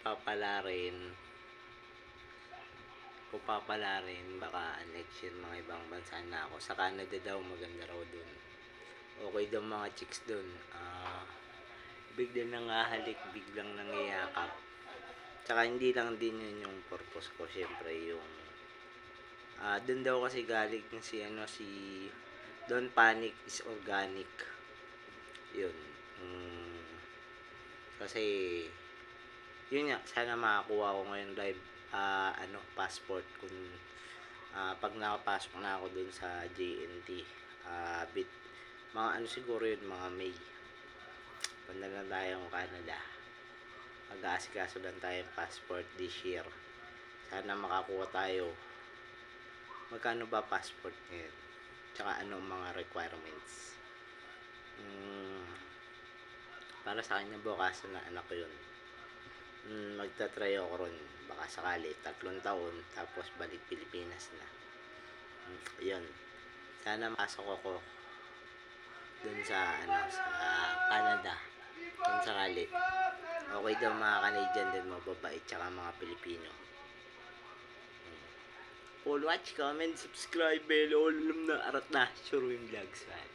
kung papala rin, baka next year mga ibang bansa na ako. Sa Canada daw, maganda raw dun. Okay daw mga chicks dun. Biglang nangahalik, biglang nangiyakap. Tsaka hindi lang din yun yung purpose ko. Siyempre yung dun daw kasi galing si Don't Panic is Organic. Yun. Kasi yun nga, sana makakuha ko ngayon live passport kung pag nakapasok na ako dun sa JNT. Mga siguro yun, mga May. Punta na tayong Canada. Mag-aasikaso lang tayong passport this year. Sana makakuha tayo. Magkano ba passport ngayon? Tsaka anong mga requirements? Para sa akin na bukas na anak ko yun. Magta-try ako ron. Baka sakali 3 taon tapos balik Pilipinas na. Yun. Sana masok ako dun sa Canada. Kung sakali. Okay daw mga Canadian din, mababait, tsaka mga Pilipino. All watch, comment, subscribe, bell, all alam na, arat na, Sure Win Vlogs, man.